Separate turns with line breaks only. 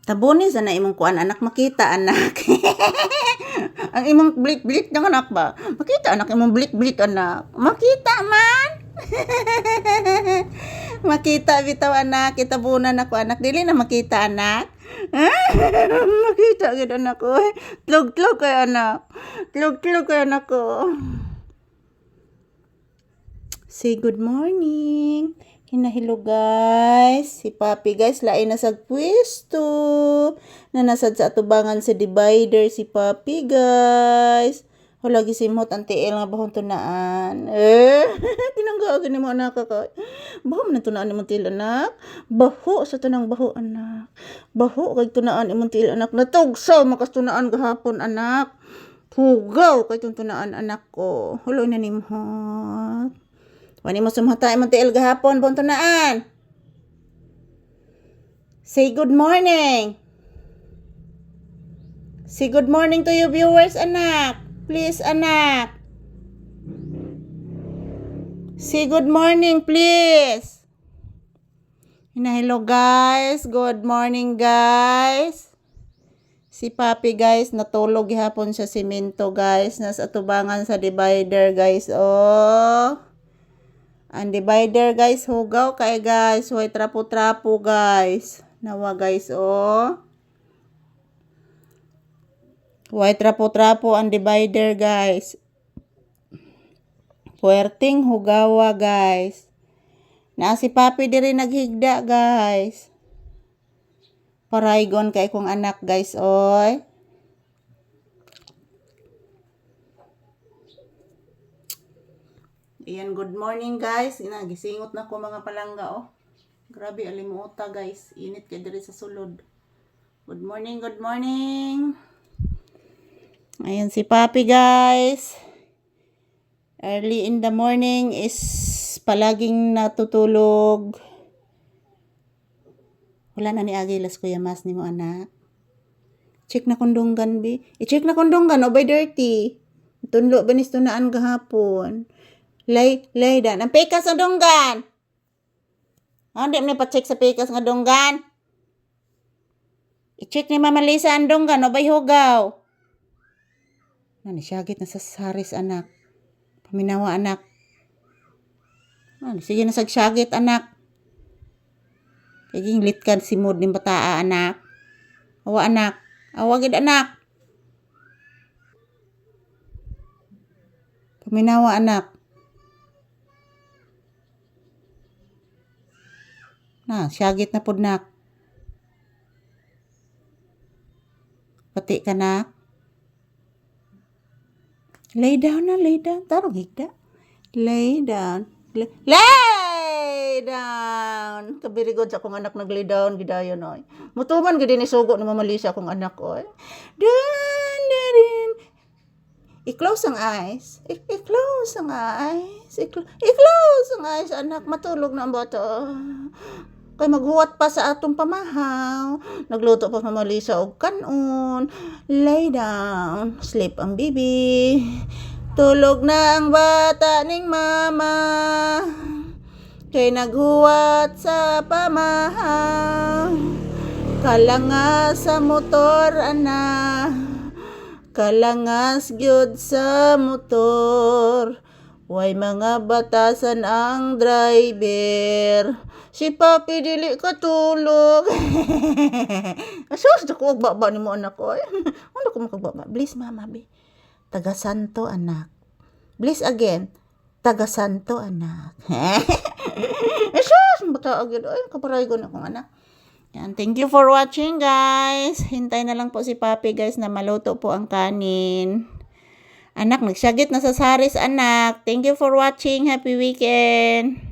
Tabunin sa na imong kuan anak makita anak. Ang imong blik-blik ng anak ba? Makita anak imong blik-blik anak. Makita man. Makita bitaw anak, itabunan ako anak. Dili na makita anak. Makita gid anak ko. Tlog-tlog kay anak. Tlog-tlog kay anak ko. Say good morning. Hinahilo guys. Si Papi guys lain na sa pwesto. Na nasad sa atubangan sa divider si Papi guys. Lagi simot ang TL nga bahon tunaan. Tinanggagan ni mo anak ka. Baho man tunaan ni mo TL anak. Baho sa tunang baho anak. Baho kay tunaan imong TL anak. Natugsaw makas tunaan gahapon anak. Hugaw kay tunaan anak ko. Hulo na nimhot. Wani mo sumhata imong TL gahapon bahon tunaan. Say good morning. Say good morning to your viewers anak. Please, anak. Say good morning, please. Hello, guys. Good morning, guys. Si Papi, guys, natulog gihapon sa simento, guys. Nasa atubangan sa divider, guys. Oh. Ang divider, guys, hugaw kay, guys. Huwag trapo-trapo, guys. Nawa, guys, oh. White trapo-trapo ang divider guys. Puwerting hugawa guys. Na si Papi diri naghigda guys. Paraygon kay kong anak guys oy. Iyan good morning guys. Gisingot na ko mga palangga oh. Grabe alimuota guys. Init kay diri sa sulod. Good morning, good morning. Ayan si Papi guys. Early in the morning is palaging natutulog. Wala na ni Agilas Kuya Mas ni mo anak. Check na kondonggan bi. I-check na kondonggan o by dirty. Tunlo banis tunaan gahapon. Lay dan. Ang pekas ng donggan. Hindi mo pa-check sa pekas ng donggan. I-check ni Mama Lisa ang donggan o by hugaw. Syagit na sa saris anak. Paminawa anak. Sige na sagsyagit anak. Kaging litkan si mood ng bataa anak. Awa anak. Awagid anak. Paminawa anak. Syagit na pud nak. Pati ka nak. Lay down na, lay down. Tarong higda. Lay down. Lay down. Kabirigod sa akong anak nag-lay down. Gidayon, oy. Mutuman gid ni sugo na mamalisa akong anak, oy. Dun. I-close ang eyes. I-close ang eyes. I-close ang eyes, anak. Matulog na ang bata. Kay maghuwat pa sa atong pamahaw. Nagluto pa mamalisa og kanon. Lay down. Sleep ang bibi. Tulog na ang bata ning mama. Kay naghuwat sa pamahaw. Kalangas sa motor ana. Kalangas gyud sa motor. Way mga batasan ang driver. Si Papi dili katulog. Asos ko baba ni mo anak ko. Ano ko makababa? Please mama be. Taga Santo anak. Please again. Taga Santo anak. Asos bata agad ay kaparaygon akong anak. Yan, thank you for watching guys. Hintay na lang po si Papi guys na maluto po ang kanin. Anak, nagsyagit na sa saris anak. Thank you for watching. Happy weekend.